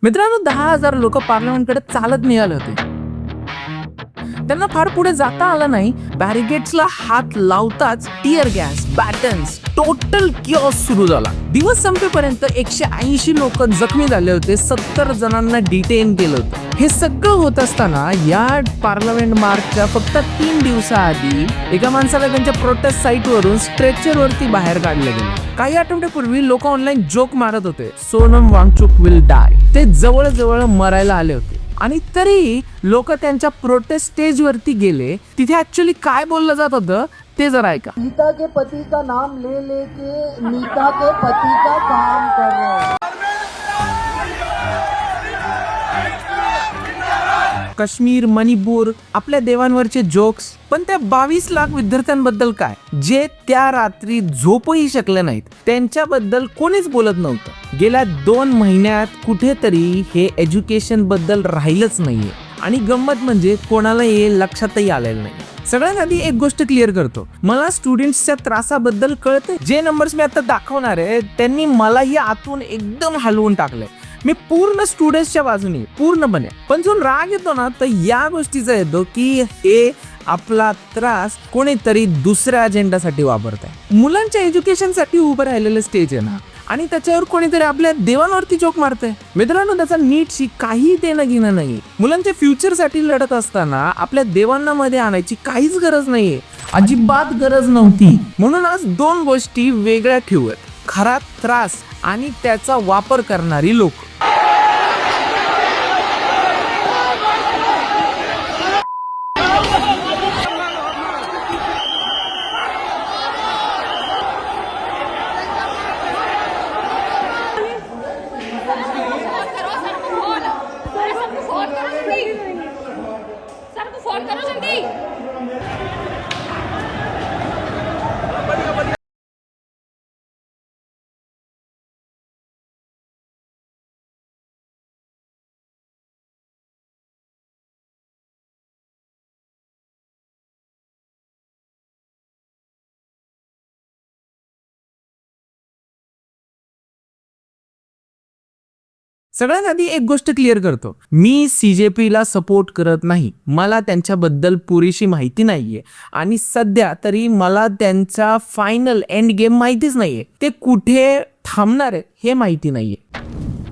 मित्रांनो, 10,000 लोक पार्लमेंटकडे चालत निघाले होते. त्यांना फार पुढे जाता आलं नाही. बॅरिगेट्सला हात लावताच टिअर गॅस, बॅटन्स, टोटल किओस सुरू झाला. दिवस संपेपर्यंत 180 लोक जखमी झाले होते. 70 जणांना डिटेन केलं होतं. हे सगळं होत असताना या पार्लमेंट मार्चच्या फक्त 3 दिवसाआधी एका माणसाला त्यांच्या प्रोटेस्ट साईट वरून स्ट्रेचर वरती बाहेर काढलं गेलं. काही आठवड्यापूर्वी लोक ऑनलाईन जोक मारत होते, सोनम वांगचुक विल डाय. ते जवळ मरायला आले होते आणि तरी लोक त्यांच्या प्रोटेस्ट स्टेज वरती गेले. तिथे ऍक्च्युअली काय बोललं जात होतं ते जरा ऐका. नीता के पति का नाम ले लेके नीता के पति का काम कर रहे हैं. काश्मीर, मणिपूर, आपल्या देवांवरचे जोक्स. पण त्या 22 लाख विद्यार्थ्यांबद्दल काय, जे त्या रात्री झोपही शकले नाहीत? त्यांच्याबद्दल कोणीच बोलत नव्हतं. गेल्या 2 महिन्यात कुठेतरी हे एज्युकेशन बद्दल राहिलंच नाहीये. आणि गंमत म्हणजे कोणाला हे लक्षातही आलेलं नाही. सगळ्यात आधी एक गोष्ट क्लिअर करतो, मला स्टुडंट्सच्या त्रासाबद्दल कळते. जे नंबर्स मी आता दाखवणार आहे त्यांनी मलाही आतून एकदम हलवून टाकलंय. मी पूर्ण स्टुडंट्सच्या बाजूने पूर्णपणे. पण जो राग येतो ना, तर या गोष्टीचा येतो की हे आपला त्रास कोणीतरी दुसऱ्या अजेंडासाठी वापरत आहे. मुलांच्या एज्युकेशनसाठी उभं राहिलेलं स्टेज आहे ना, आणि त्याच्यावर कोणीतरी आपल्या देवांवरती जोक मारतंय. मित्रांनो, त्याचा नीटशी काही देणं घेणं नाही. मुलांच्या फ्युचरसाठी लढत असताना आपल्या देवांना मध्ये आणायची काहीच गरज नाहीये, अजिबात गरज नव्हती. म्हणून आज 2 गोष्टी वेगळ्या ठेवूयात, खरा त्रास आणि त्याचा वापर करणारी लोक. सगळ्यात आधी एक गोष्ट क्लिअर करतो, मी CJPला सपोर्ट करत नाही. मला त्यांच्याबद्दल पुरेशी माहिती नाहीये आणि सध्या तरी मला त्यांचा फायनल एंड गेम माहितीच नाहीये. ते कुठे थांबणार आहे हे माहिती नाहीये.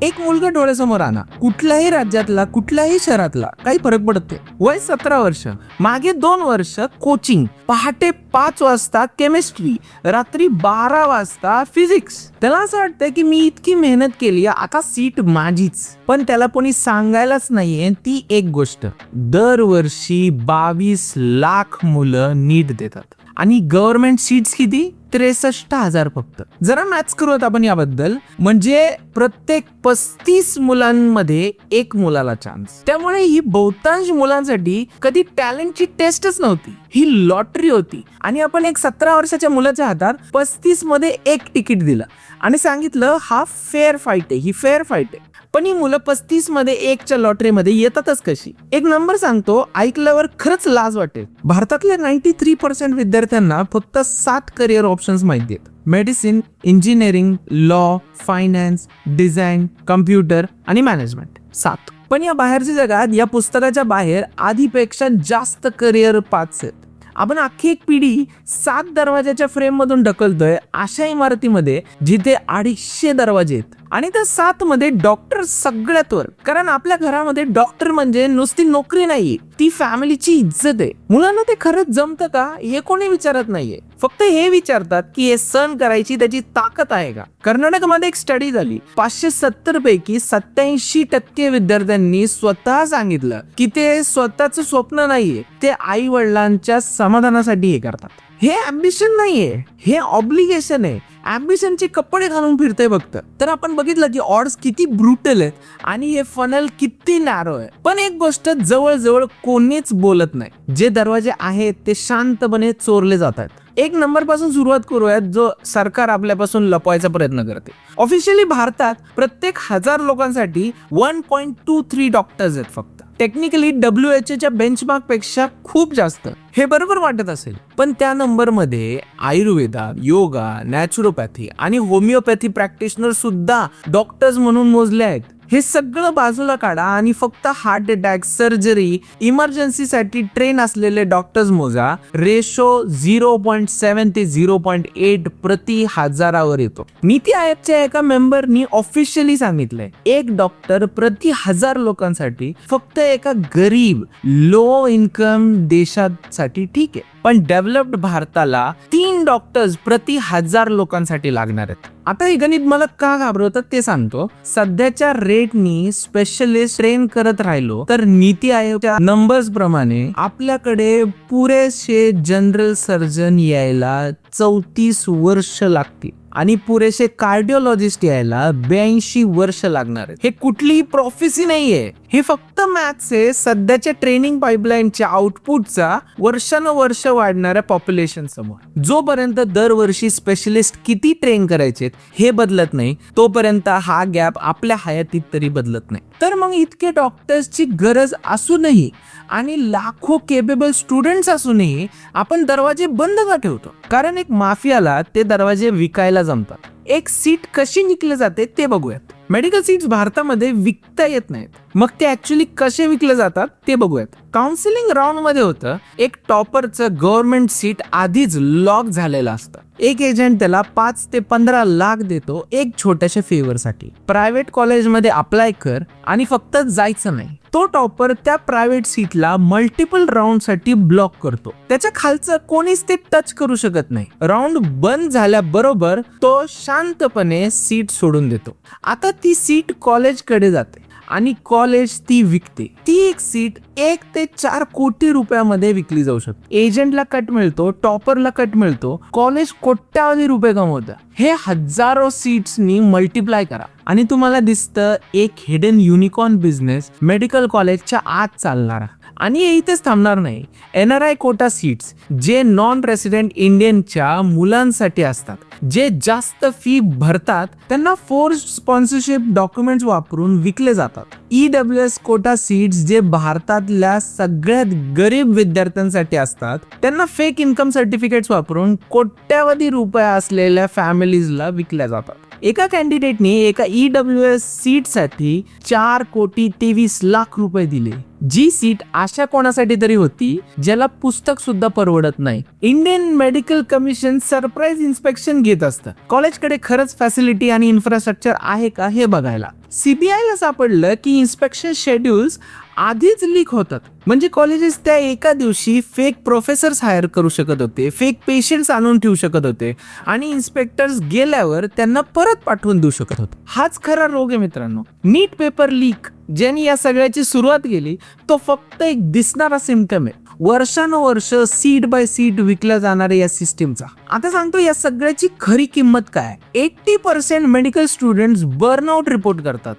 एक मुलगा डोळ्यासमोर आणा, कुठल्याही राज्यातला, कुठल्याही शहरातला, काही फरक पडत नाही. वय 17 वर्ष, मागे 2 वर्ष कोचिंग, पहाटे 5 वाजता केमिस्ट्री, रात्री 12 वाजता फिजिक्स. त्याला असं वाटतंय की मी इतकी मेहनत केली, आता सीट माझीच. पण त्याला कोणी सांगायलाच नाहीये ती एक गोष्ट, दरवर्षी 22 लाख मुलं नीट देतात आणि गव्हर्नमेंट सीट्स किती? 63,000 फक्त. जरा मॅथ्स करूयात आपण याबद्दल. म्हणजे प्रत्येक 35 मुलांमध्ये 1 मुलाला चान्स. त्यामुळे ही बहुतांश मुलांसाठी कधी टॅलेंटची टेस्टच नव्हती, ही लॉटरी होती. आणि आपण एक 17 वर्षाच्या मुलाच्या हातात 35 मध्ये 1 तिकीट दिलं आणि सांगितलं हा फेअर फाईट आहे, ही फेअर फाईट आहे. पण ही मुलं 35 मध्ये 1च्या लॉटरीमध्ये येतातच कशी? एक नंबर सांगतो, ऐकल्यावर खरंच लाज वाटेल. भारतातल्या 93% विद्यार्थ्यांना फक्त 7 करिअर ऑप्शन्स माहिती आहेत. Medicine, engineering, law, finance, design, computer आणि मॅनेजमेंट. 7. पण या बाहेरच्या जगात, या पुस्तकाच्या बाहेर आधीपेक्षा जास्त करिअर पाथ्स आहेत. आपण अख्खी एक पिढी 7 दरवाजाच्या फ्रेम मधून ढकलतोय अशा इमारतीमध्ये जिथे 250 दरवाजे आहेत. आणि त्या 7 मध्ये डॉक्टर सगळ्यात वर. कारण आपल्या घरामध्ये डॉक्टर म्हणजे नुसती नोकरी नाही, ती फॅमिलीची इज्जत आहे. मुलांना ते खरंच जमतं का हे कोणी विचारत नाहीये. फक्त हे विचारतात की हे सहन करायची त्याची ताकद आहे का? कर्नाटकमध्ये एक स्टडी झाली, 570 पैकी 87% विद्यार्थ्यांनी स्वतः सांगितलं की ते स्वतःचं स्वप्न नाहीये, ते आई वडिलांच्या समाधानासाठी हे करतात. हे अम्बिशन नाहीये, हे ऑब्लिगेशन आहे. अम्बिशनचे कपडे घालून फिरतंय फक्त. तर आपण बघितलं की ऑड्स किती ब्रुटल आहेत आणि हे फनल किती नॅरो आहे. पण एक गोष्ट जवळजवळ कोणीच बोलत नाही, जे दरवाजे आहेत ते शांतपणे चोरले जातात. 1 नंबर पासून सुरुवात करूयात, जो सरकार आपल्यापासून लपवायचा प्रयत्न करते. ऑफिशियली भारतात प्रत्येक 1000 लोकांसाठी 1.23 डॉक्टर्स आहेत फक्त. टेक्निकली WHO बेंचमार्क पेक्षा खूप जास्त. हे बरोबर वाटत असेल, पण त्या नंबरमध्ये आयुर्वेदा, योगा, नॅचरोपॅथी आणि होमिओपॅथी प्रॅक्टिशनर सुद्धा डॉक्टर्स म्हणून मोजले आहेत. हे सगळं बाजूला काढा आणि फक्त हार्ट अटॅक, सर्जरी, इमर्जन्सीसाठी ट्रेन असलेले डॉक्टर्स मोजा. रेशो 0.7 ते 0.8 प्रति हजारावर येतो. नीती आयोगच्या एका मेंबरनी ऑफिशियली सांगितलंय एक डॉक्टर प्रति 1000 लोकांसाठी फक्त एका गरीब लो इन्कम देशासाठी ठीक आहे, पण डेव्हलप्ड भारताला 3 डॉक्टर्स प्रति 1000 लोकांसाठी लागणार आहेत. आता हे गणित मला का घाबरवतात ते सांगतो. सध्याच्या रेटनी स्पेशलिस्ट ट्रेन करत राहिलो तर नीती आयोगच्या नंबर्स प्रमाणे आपल्याकडे पुरेसे जनरल सर्जन यायला 34 वर्ष लागतील आणि पुरेसे कार्डिओलॉजिस्ट यायला 82 वर्ष लागणार आहेत. हे कुठलीही प्रोफेसी नाहीये, हे फक्त मॅथ्स आहे सध्याच्या ट्रेनिंग पाईपलाईनच्या आउटपुटचा वर्षानुवर्ष वाढणाऱ्या पॉप्युलेशन समोर. जोपर्यंत दरवर्षी स्पेशलिस्ट किती ट्रेन करायचे हे बदलत नाही तोपर्यंत हा गॅप आपल्या हयातीत तरी बदलत नाही. तर मग इतके डॉक्टर्सची गरज असूनही आणि लाखो केपेबल स्टुडंट्स असूनही आपण दरवाजे बंद का ठेवतो? कारण एक माफियाला ते दरवाजे विकायला जमतात. एक सीट कशी विकली जाते ते बघूयात. मेडिकल सीट्स भारतामध्ये विकता येत नाहीत, मग ते ऍक्च्युली कसे विकले जातात ते बघूयात. काउन्सिलिंग राऊंड मध्ये होतं एक टॉपरचं गव्हर्नमेंट सीट आधीच लॉक झालेलं असतं. एक एजंट त्याला 5 ते 15 लाख देतो एक छोट्याशा फेवरसाठी. प्रायव्हेट कॉलेजमध्ये अप्लाय कर आणि फक्त जायचं नाही. तो टॉपर त्या प्रायव्हेट सीटला मल्टिपल राऊंड साठी ब्लॉक करतो. त्याच्या खालचं कोणीच ते टच करू शकत नाही. राऊंड बंद झाल्याबरोबर तो शांतपणे सीट सोडून देतो. आता ती सीट कॉलेजकडे जाते आणि कॉलेज ती विकते. ती एक सीट 1 ते 4 कोटी रुपयामध्ये विकली जाऊ शकते. एजंटला कट मिळतो, टॉपरला कट मिळतो, कॉलेज कोट्यावधी रुपये कमवतं. हे हजारो सीट्सनी मल्टिप्लाय करा आणि तुम्हाला दिसतं एक हिडन युनिकॉर्न बिझनेस मेडिकल कॉलेजच्या आत चालणारा. आणि हे इथेच थांबणार नाही. NRI कोटा सीट्स जे नॉन रेसिडेंट इंडियनच्या मुलांसाठी असतात, जे जास्त फी भरतात त्यांना फोर्स्ड स्पॉन्सरशिप डॉक्युमेंट्स वापरून विकले जातात. EWS कोटा सीट्स जे भारतातल्या सगळ्यात गरीब विद्यार्थ्यांसाठी असतात त्यांना फेक इन्कम सर्टिफिकेट्स वापरून कोट्यावधी रुपये असलेल्या फॅमिलीजला विकल्या जातात. एका कॅन्डिडेटने एका EWS सीटसाठी 4 कोटी 23 लाख रुपये दिले. जी सीट अशा कोणासाठी तरी होती ज्याला पुस्तक सुद्धा परवडत नाही. Indian medical commission surprise inspection घेत असतं कॉलेजकडे खरंच फॅसिलिटी आणि इन्फ्रास्ट्रक्चर आहे का हे बघायला. CBIला सापडलं की इन्स्पेक्शन शेड्यूल्स आधीच लीक होतात. म्हणजे कॉलेजेस त्या एका दिवशी फेक प्रोफेसर्स हायर करू शकत होते, फेक पेशंट्स आणून ठेवू शकत होते आणि इन्स्पेक्टर्स गेल्यावर त्यांना परत पाठवून देऊ शकत होते. हाच खरा रोग आहे मित्रांनो. नीट पेपर लीक ज्यांनी या सगळ्याची सुरुवात केली तो फक्त एक दिसणारा सिम्पटम आहे वर्षानुवर्ष सीट बाय सीट विकल्या जाणाऱ्या या सिस्टीमचा. आता सांगतो या सगळ्याची खरी किंमत काय. 80% मेडिकल स्टुडंट्स बर्नआउट रिपोर्ट करतात.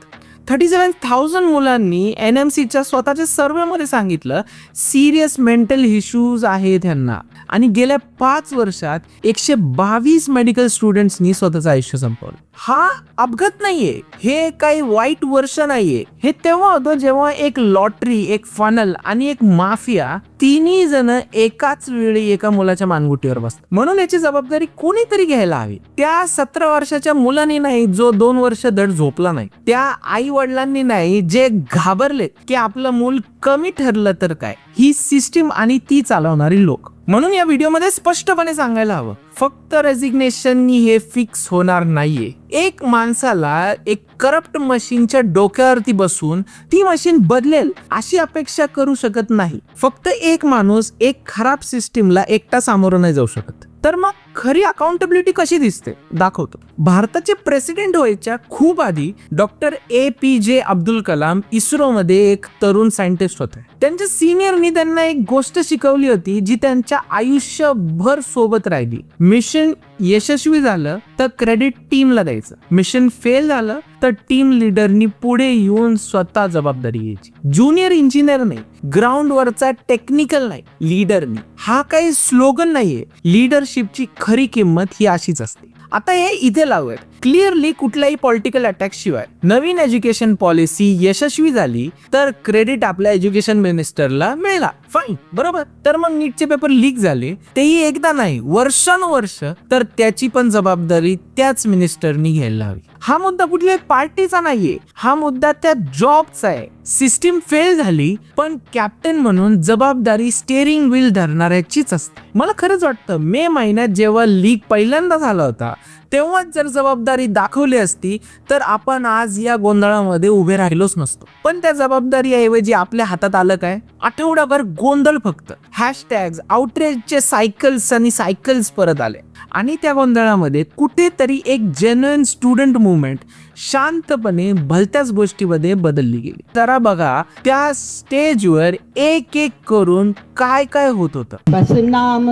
37,000 मुलांनी NMCच्या स्वतःच्या सर्वेमध्ये सांगितलं सिरियस मेंटल इश्यूज आहेत त्यांना. आणि गेल्या 5 वर्षात 122 मेडिकल स्टुडंट्सनी स्वतःचं आयुष्य संपवलं. हा अपघात नाहीये, हे काही वाईट वर्ष नाहीये. हे तेव्हा होतं जेव्हा एक लॉटरी, एक फनल आणि एक माफिया तिन्ही जण एकाच वेळी एका मुलाच्या मानगुटीवर बसतात. म्हणून याची जबाबदारी कोणीतरी घ्यायला हवी. त्या 17 वर्षाच्या मुलांनी नाही जो 2 वर्ष धड झोपला नाही, त्या आई वडिलांनी नाही जे घाबरले की आपलं मूल कमी ठरलं तर काय. ही सिस्टीम आणि ती चालवणारी लोक. म्हणून या व्हिडिओमध्ये स्पष्टपणे सांगायला हवं फक्त रेजिग्नेशननी हे फिक्स होणार नाहीये. एक माणसाला एक करप्ट मशीनच्या डोक्यावरती बसून ती मशीन बदलेल अशी अपेक्षा करू शकत नाही. फक्त एक माणूस एक खराब सिस्टीमला एकटा सामोरं नाही जाऊ शकत. तर मग खरी अकाउंटेबिलिटी कशी दिसते दाखवतो. भारताचे प्रेसिडेंट व्हायच्या खूप आधी डॉक्टर APJ अब्दुल कलाम इस्रोमध्ये एक तरुण सायंटिस्ट होते. त्यांच्या सिनियरनी त्यांना एक गोष्ट शिकवली होती जी त्यांच्या आयुष्यभर सोबत राहिली. मिशन यशस्वी झालं तर क्रेडिट टीमला द्यायचं, मिशन फेल झालं तर टीम लीडरनी पुढे येऊन स्वतः जबाबदारी घ्यायची. ज्युनियर इंजिनियर नाही, ग्राउंड वरचा टेक्निकल नाही, लीडरनी. हा काही स्लोगन नाहीये. लीडरशिपची खरी किंमत ही अशीच असते. आता हे इथे लावूयात. क्लिअरली कुठल्याही पॉलिटिकल अटॅक शिवाय नवीन एज्युकेशन पॉलिसी यशस्वी झाली तर क्रेडिट आपल्या एज्युकेशन मिनिस्टरला मिळाला. फाईन, बरोबर. तर मग नीटचे पेपर लीक झाले, तेही एकदा नाही वर्षानुवर्ष, तर त्याची पण जबाबदारी त्याच मिनिस्टरनी घ्यायला हवी. हा मुद्दा कुठल्या पार्टीचा नाहीये, हा मुद्दा त्या जॉबचा आहे. सिस्टीम फेल झाली, पण कॅप्टन म्हणून जबाबदारी स्टेअरिंग व्हील धरणाऱ्याचीच असते. मला खरंच वाटतं मे महिन्यात जेव्हा लीक पहिल्यांदा झाला होता, तेव्हाच जर जबाबदारी दाखवली असती तर आपण आज या गोंधळामध्ये उभे राहिलोच नसतो. पण त्या जबाबदारीऐवजी आपल्या हातात आलं काय? आठवडाभर गोंधळ फक्त. हॅशटॅग्स, आउटरीचचे सायकल्स आणि सायकल्स परत आले. आणि त्या गोंधळामध्ये कुठेतरी एक जेन्युइन स्टुडंट मुवमेंट शांतपणे भलत्याच गोष्टीमध्ये बदलली गेली. जरा बघा त्या स्टेजवर एक एक करून काय काय होत होतं. बस नाम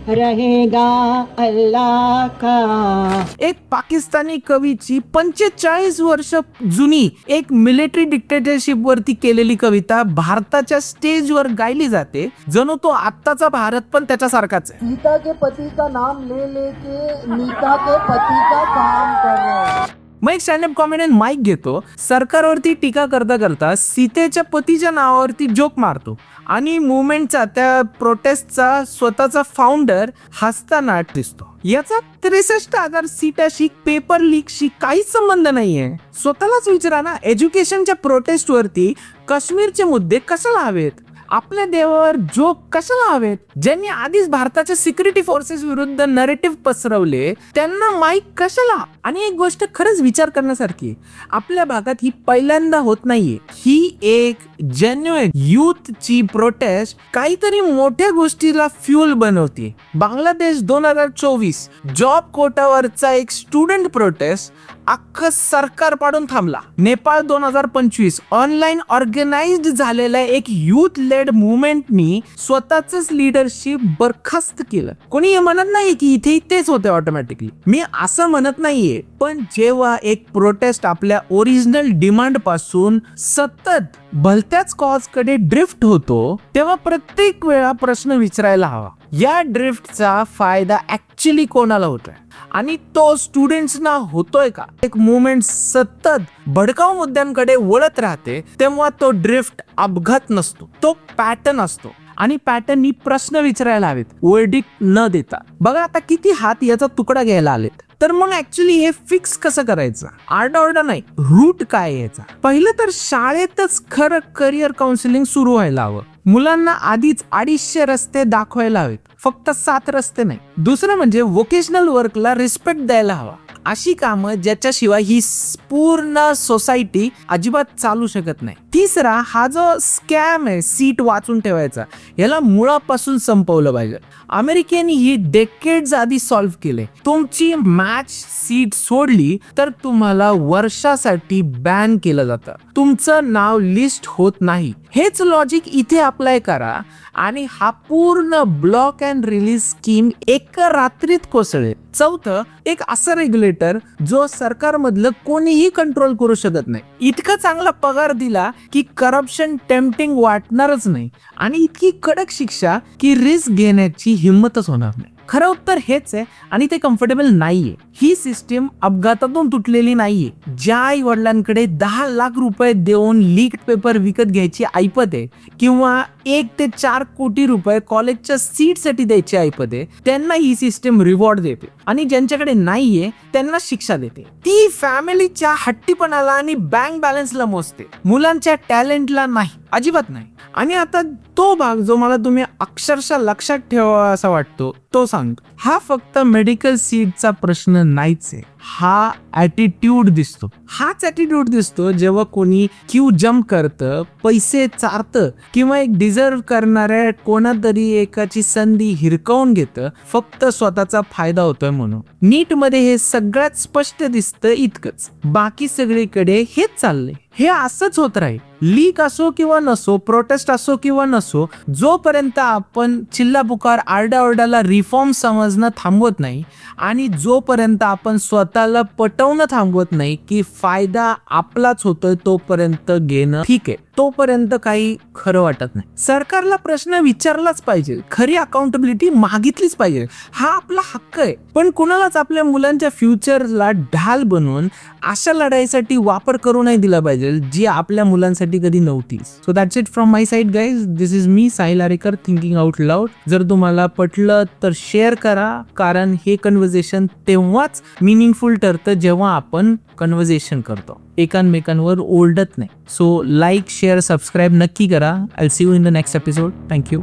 रहेगा अल्लाह का. एक पाकिस्तानी कवीची 45 वर्ष जुनी एक मिलिटरी डिक्टेटरशिप वरती केलेली कविता भारताच्या स्टेजवर गायली जाते, जणू तो आत्ताचा भारत पण त्याच्यासारखाच आहे. सीता के पति का नाम ले लेके मीता के पति का काम कर रहे हैं. मग एक स्टँडअप कॉमेडियन माईक घेतो, सरकारवरती टीका करता करता सीतेच्या पतीच्या नावावरती जोक मारतो आणि मुवमेंटचा, त्या प्रोटेस्टचा स्वतःचा फाउंडर हसताना दिसतो. याचा 63,000 सीटाशी, पेपर लीकशी काहीच संबंध नाहीये. स्वतःलाच विचारा ना, एज्युकेशनच्या प्रोटेस्टवरती काश्मीरचे मुद्दे कशाला हवेत? आपल्या देवावर जोक कशाला हवेत? ज्यांनी आधीच भारताच्या सिक्युरिटी फोर्सेस विरुद्ध नरेटिव्ह पसरवले त्यांना माईक कशाला? आणि एक गोष्ट खरंच विचार करण्यासारखी, आपल्या भागात ही पहिल्यांदा होत नाहीये. ही एक जेन्युइन युथची प्रोटेस्ट काहीतरी मोठ्या गोष्टीला फ्युल बनवते. बांगलादेश 2024 जॉब कोटावरचा एक स्टुडंट प्रोटेस्ट अख्खं सरकार पाडून थांबला. नेपाळ 2025 ऑनलाईन ऑर्गनाइज्ड झालेल्या एक युथ लेड मुवमेंटनी स्वतःच लीडरशिप बरखास्त केलं. कोणी हे म्हणत नाही की इथे तेच होते ऑटोमॅटिकली, मी असं म्हणत नाहीये. पण जेव्हा एक प्रोटेस्ट आपल्या ओरिजिनल डिमांड पासून सतत भलत्याच कॉज कडे ड्रिफ्ट होतो, तेव्हा प्रत्येक वेळा प्रश्न विचारायला हवा, या ड्रिफ्टचा फायदा ऍक्च्युली कोणाला होतोय आणि तो स्टुडंट्सना होतोय का? एक मुवमेंट सतत भडकाऊ मुद्द्यांकडे वळत राहते तेव्हा तो ड्रिफ्ट अपघात नसतो, तो पॅटर्न असतो. आणि पॅटर्ननी प्रश्न विचारायला हवेत, वर्डिक्ट न देता. बघा आता किती हात याचा तुकडा घ्यायला आलेत. तर मग ऍक्च्युली हे फिक्स कसं करायचं? आरडाओरडा नाही, रूट काय याचा? पहिलं तर शाळेतच खरं करिअर काउन्सिलिंग सुरू व्हायला हवं. मुलांना आधीच 250 रस्ते दाखवायला हवेत, फक्त 7 रस्ते नाही. दुसरं म्हणजे व्होकेशनल वर्कला रिस्पेक्ट द्यायला हवा. अशी कामं ज्याच्याशिवाय ही पूर्ण सोसायटी अजिबात चालू शकत नाही. तिसरा, हा जो स्कॅम आहे सीट वाचून ठेवायचा, याला मुळापासून संपवलं पाहिजे. अमेरिकेने ही डेकेड्स आधी सॉल्व्ह केले. तुमची मॅच सीट सोडली तर तुम्हाला वर्षासाठी बॅन केलं जातं, तुमचं नाव लिस्ट होत नाही. हेच लॉजिक इथे अप्लाय करा आणि हा पूर्ण ब्लॉक अँड रिलीज स्कीम एका रात्रीत कोसळेल. चौथं, एक असं रेग्युलेटर जो सरकारमधलं कोणीही कंट्रोल करू शकत नाही. इतका चांगला पगार दिला की करप्शन टेम्पटिंग वाटणारच नाही आणि इतकी कडक शिक्षा की रिस्क घेण्याची हिंमतच होणार नाही. खरं उत्तर हेच आहे आणि ते कम्फर्टेबल नाहीये. ही सिस्टीम अपघातातून तुटलेली नाहीये. ज्या आई वडिलांकडे 10 लाख रुपये देऊन लीक्ड पेपर विकत घ्यायची ऐपत आहे किंवा 1 ते 4 कोटी रुपये कॉलेजच्या सीटसाठी द्यायची ऐपत आहे, त्यांना ही सिस्टीम रिवॉर्ड देते आणि ज्यांच्याकडे नाहीये त्यांना शिक्षा देते. ती फॅमिलीच्या हट्टीपणाला आणि बँक बॅलन्सला मोजते, मुलांच्या टॅलेंटला नाही, अजिबात नाही. आणि आता तो भाग जो मला तुम्ही अक्षरशः लक्षात ठेवा असा वाटतो तो सांगतो. हा फक्त मेडिकल सीटचा प्रश्न नाहीच आहे, हा ॲटिट्यूड दिसतो. हाच ॲटिट्यूड दिसतो जेव्हा कोणी क्यू जम्प करतं, पैसे चारतं किंवा एक डिझर्व करणाऱ्या कोणातरी एकाची संधी हिरकावून घेतं फक्त स्वतःचा फायदा होतोय म्हणून. नीटमध्ये हे सगळ्यात स्पष्ट दिसतं इतकंच, बाकी सगळीकडे हेच चाललंय. हे असंच होत राहील, लीक असो किंवा नसो, प्रोटेस्ट असो किंवा नसो, जोपर्यंत आपण चिल्ला पुकार आरडाओरडाला रिफॉर्म समजणं थांबवत नाही आणि जोपर्यंत आपण स्वतः स्वतःला पटवणं थांबवत नाही की फायदा आपलाच होतोय तोपर्यंत घेणं ठीक आहे, तोपर्यंत काही खरं वाटत नाही. सरकारला प्रश्न विचारलाच पाहिजे, खरी अकाउंटेबिलिटी मागितलीच पाहिजे, हा आपला हक्क आहे. पण कुणालाच आपल्या मुलांच्या फ्युचरला ढाल बनवून अशा लढाईसाठी वापर करू नाही दिला पाहिजे जी आपल्या मुलांसाठी कधी नव्हती. So that's it from my side guys. This is me Sahil Arekar, thinking out loud. जर तुम्हाला पटलं तर शेअर करा, कारण हे कन्व्हर्सेशन तेव्हाच मिनिंगफुल ठरतं जेव्हा आपण कन्व्हर्सेशन करतो, एकमेकांवर ओरडत नाही. सो लाईक, शेअर, सबस्क्राईब नक्की करा. I will see you in the next episode. Thank you.